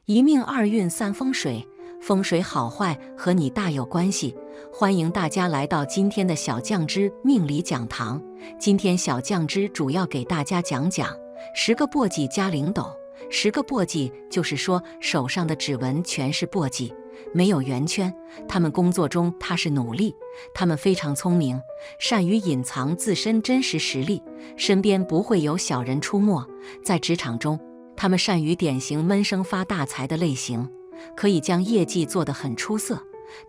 一命二运三风水，风水好坏和你大有关系。欢迎大家来到今天的小酱汁命理讲堂。今天小酱汁主要给大家讲讲10个簸箕加0斗。10个簸箕就是说手上的指纹全是簸箕，没有圆圈。他们工作中踏实努力，他们非常聪明，善于隐藏自身真实实力，身边不会有小人出没。在职场中，他们善于典型闷声发大财的类型，可以将业绩做得很出色，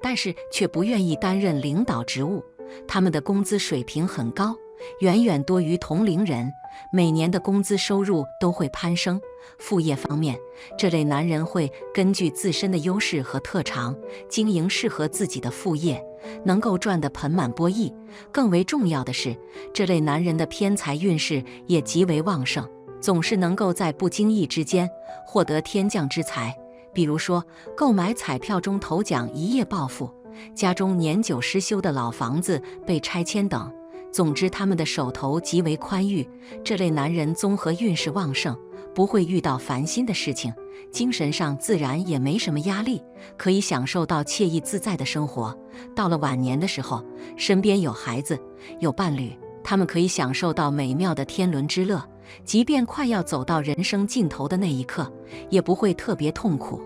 但是却不愿意担任领导职务。他们的工资水平很高，远远多于同龄人，每年的工资收入都会攀升。副业方面，这类男人会根据自身的优势和特长，经营适合自己的副业，能够赚得盆满钵溢。更为重要的是，这类男人的偏财运势也极为旺盛，总是能够在不经意之间获得天降之财。比如说，购买彩票中头奖一夜暴富，家中年久失修的老房子被拆迁等。总之，他们的手头极为宽裕。这类男人综合运势旺盛，不会遇到烦心的事情，精神上自然也没什么压力，可以享受到惬意自在的生活。到了晚年的时候，身边有孩子，有伴侣，他们可以享受到美妙的天伦之乐，即便快要走到人生尽头的那一刻，也不会特别痛苦，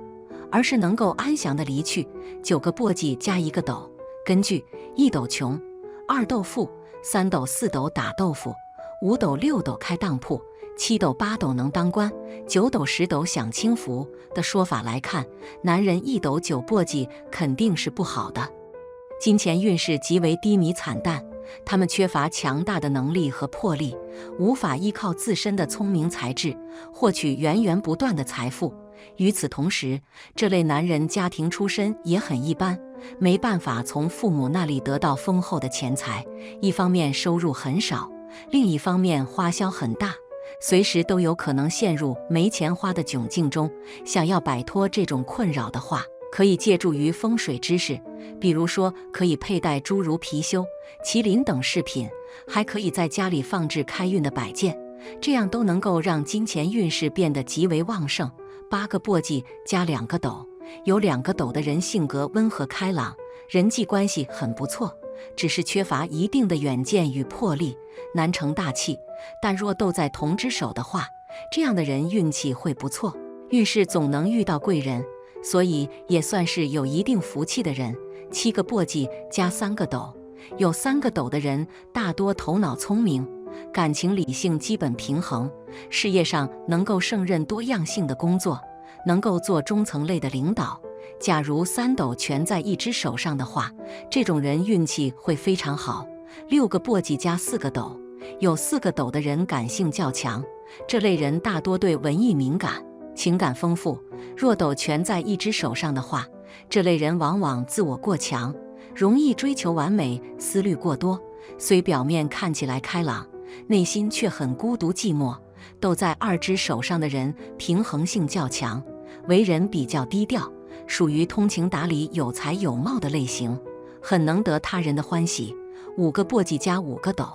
而是能够安详地离去。9个簸箕加1个斗，根据1斗穷，2斗富，3斗4斗打豆腐，5斗6斗开当铺，7斗8斗能当官，9斗10斗享清福的说法来看，男人1斗9簸箕肯定是不好的。金钱运势极为低迷惨淡，他们缺乏强大的能力和魄力，无法依靠自身的聪明才智获取源源不断的财富。与此同时，这类男人家庭出身也很一般，没办法从父母那里得到丰厚的钱财，一方面收入很少，另一方面花销很大，随时都有可能陷入没钱花的窘境中。想要摆脱这种困扰的话，可以借助于风水知识，比如说可以佩戴诸如貔貅、麒麟等饰品，还可以在家里放置开运的摆件，这样都能够让金钱运势变得极为旺盛。8个簸箕加2个斗，有2个斗的人性格温和开朗，人际关系很不错，只是缺乏一定的远见与魄力，难成大器。但若斗在同只手的话，这样的人运气会不错，遇事总能遇到贵人，所以也算是有一定福气的人。7个簸箕加3个斗，有3个斗的人大多头脑聪明，感情理性基本平衡，事业上能够胜任多样性的工作，能够做中层类的领导。假如3斗全在一只手上的话，这种人运气会非常好。6个簸箕加4个斗，有4个斗的人感性较强，这类人大多对文艺敏感，情感丰富。若斗全在一只手上的话，这类人往往自我过强，容易追求完美，思虑过多，虽表面看起来开朗，内心却很孤独寂寞。斗在2只手上的人平衡性较强，为人比较低调，属于通情达理、有才有貌的类型，很能得他人的欢喜。5个簸箕加5个斗，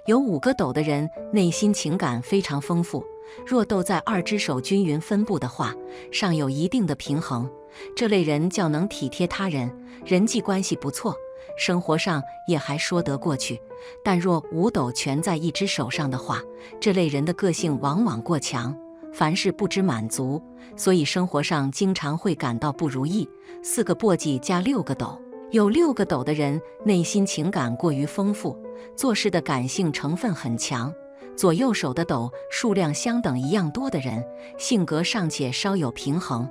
有5个斗的人内心情感非常丰富。若斗在2只手均匀分布的话，尚有一定的平衡，这类人较能体贴他人，人际关系不错，生活上也还说得过去。但若5斗全在一只手上的话，这类人的个性往往过强，凡事不知满足，所以生活上经常会感到不如意。4个簸箕加6个斗，有6个斗的人内心情感过于丰富，做事的感性成分很强。左右手的斗数量相等一样多的人，性格尚且稍有平衡，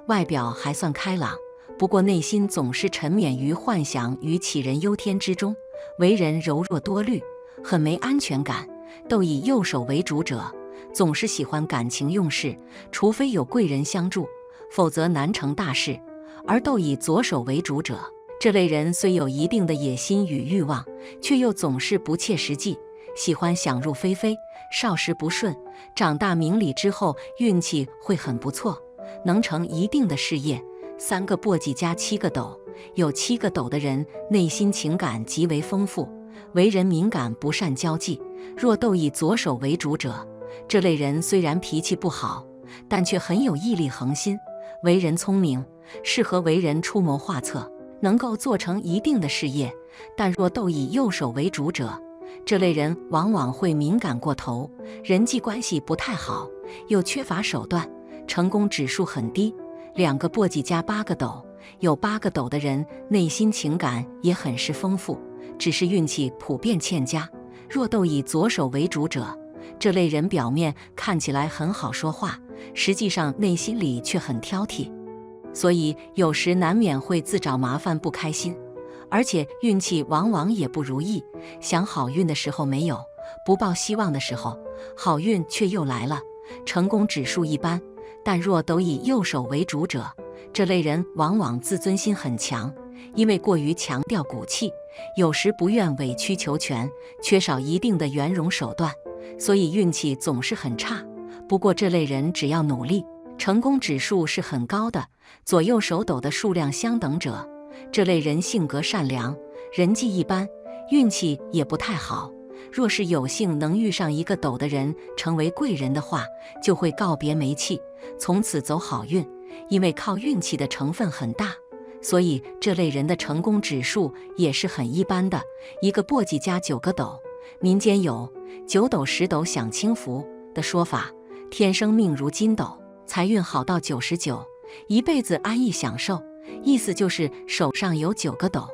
外表还算开朗，不过内心总是沉湎于幻想与杞人忧天之中，为人柔弱多虑，很没安全感。斗以右手为主者，总是喜欢感情用事，除非有贵人相助，否则难成大事。而斗以左手为主者，这类人虽有一定的野心与欲望，却又总是不切实际，喜欢想入非非，少时不顺，长大明理之后运气会很不错，能成一定的事业。3个簸箕加7个斗，有7个斗的人内心情感极为丰富，为人敏感，不善交际。若斗以左手为主者，这类人虽然脾气不好，但却很有毅力恒心，为人聪明，适合为人出谋划策，能够做成一定的事业。但若斗以右手为主者，这类人往往会敏感过头，人际关系不太好，又缺乏手段，成功指数很低。2个簸箕加8个斗，有8个斗的人内心情感也很是丰富，只是运气普遍欠佳。若斗以左手为主者，这类人表面看起来很好说话，实际上内心里却很挑剔，所以有时难免会自找麻烦不开心，而且运气往往也不如意。想好运的时候没有，不抱希望的时候，好运却又来了，成功指数一般。但若斗以右手为主者，这类人往往自尊心很强，因为过于强调骨气，有时不愿委曲求全，缺少一定的圆融手段，所以运气总是很差。不过这类人只要努力，成功指数是很高的。左右手斗的数量相等者，这类人性格善良，人际一般，运气也不太好。若是有幸能遇上一个斗的人，成为贵人的话，就会告别霉气，从此走好运。因为靠运气的成分很大，所以这类人的成功指数也是很一般的。1个簸箕加9个斗，民间有9斗10斗享清福的说法，天生命如金斗，财运好到99，一辈子安逸享受，意思就是手上有9个斗。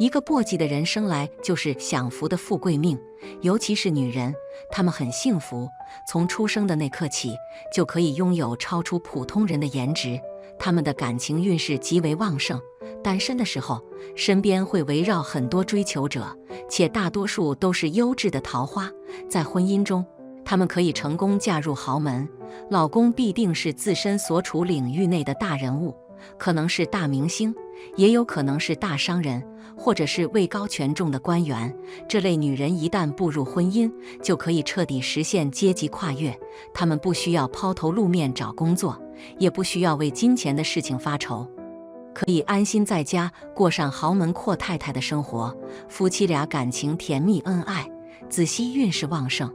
1个簸箕的人生来就是享福的富贵命，尤其是女人，她们很幸福，从出生的那刻起就可以拥有超出普通人的颜值。她们的感情运势极为旺盛，单身的时候身边会围绕很多追求者，且大多数都是优质的桃花。在婚姻中，她们可以成功嫁入豪门，老公必定是自身所处领域内的大人物，可能是大明星，也有可能是大商人，或者是位高权重的官员。这类女人一旦步入婚姻，就可以彻底实现阶级跨越。她们不需要抛头露面找工作，也不需要为金钱的事情发愁，可以安心在家过上豪门阔太太的生活，夫妻俩感情甜蜜恩爱，子息运势旺盛，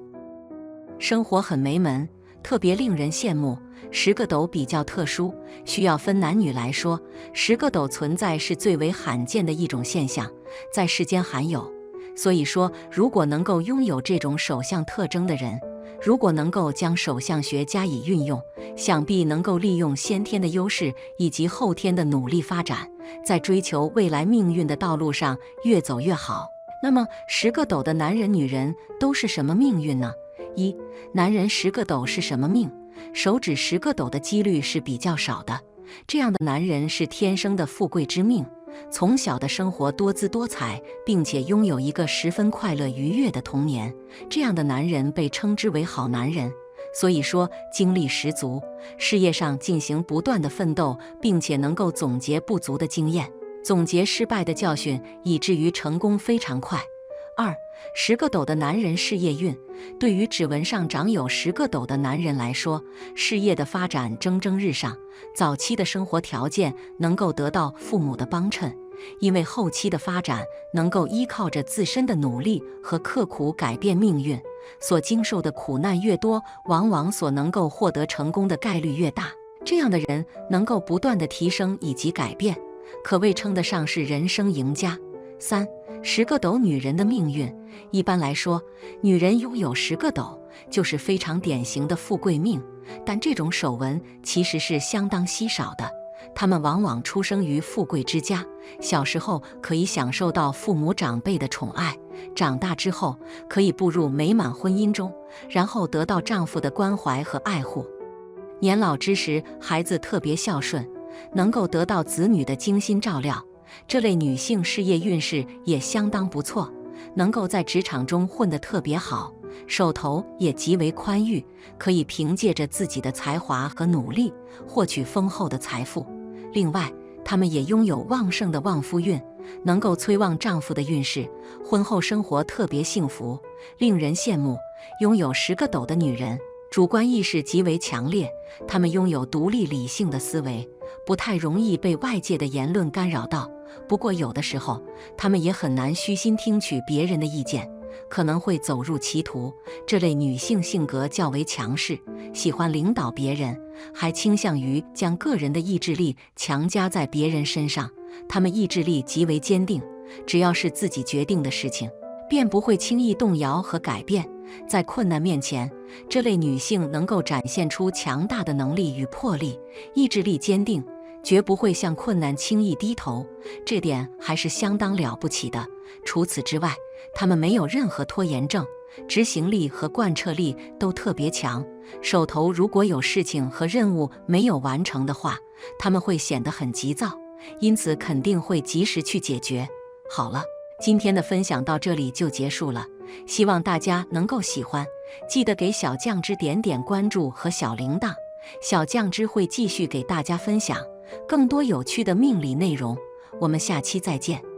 生活很美满，特别令人羡慕。10个斗比较特殊，需要分男女来说，10个斗存在是最为罕见的一种现象，在世间罕有。所以说，如果能够拥有这种手相特征的人，如果能够将手相学加以运用，想必能够利用先天的优势以及后天的努力发展，在追求未来命运的道路上越走越好。那么10个斗的男人女人都是什么命运呢？男人10个斗是什么命？手指10个斗的几率是比较少的，这样的男人是天生的富贵之命，从小的生活多姿多彩，并且拥有一个十分快乐愉悦的童年，这样的男人被称之为好男人。所以说精力十足，事业上进行不断的奋斗，并且能够总结不足的经验，总结失败的教训，以至于成功非常快。10个斗的男人事业运，对于指纹上长有10个斗的男人来说，事业的发展蒸蒸日上，早期的生活条件能够得到父母的帮衬，因为后期的发展能够依靠着自身的努力和刻苦改变命运，所经受的苦难越多，往往所能够获得成功的概率越大。这样的人能够不断的提升以及改变，可谓称得上是人生赢家。10个斗女人的命运，一般来说，女人拥有10个斗就是非常典型的富贵命，但这种手纹其实是相当稀少的。她们往往出生于富贵之家，小时候可以享受到父母长辈的宠爱，长大之后可以步入美满婚姻中，然后得到丈夫的关怀和爱护。年老之时，孩子特别孝顺，能够得到子女的精心照料。这类女性事业运势也相当不错，能够在职场中混得特别好，手头也极为宽裕，可以凭借着自己的才华和努力获取丰厚的财富。另外，她们也拥有旺盛的旺夫运，能够催旺丈夫的运势，婚后生活特别幸福，令人羡慕。拥有10个斗的女人，主观意识极为强烈，她们拥有独立理性的思维，不太容易被外界的言论干扰到。不过有的时候，她们也很难虚心听取别人的意见，可能会走入歧途。这类女性性格较为强势，喜欢领导别人，还倾向于将个人的意志力强加在别人身上。她们意志力极为坚定，只要是自己决定的事情，便不会轻易动摇和改变。在困难面前，这类女性能够展现出强大的能力与魄力，意志力坚定，绝不会向困难轻易低头，这点还是相当了不起的。除此之外，她们没有任何拖延症，执行力和贯彻力都特别强。手头如果有事情和任务没有完成的话，她们会显得很急躁，因此肯定会及时去解决。好了，今天的分享到这里就结束了，希望大家能够喜欢，记得给小酱汁点点关注和小铃铛，小酱汁会继续给大家分享更多有趣的命理内容，我们下期再见。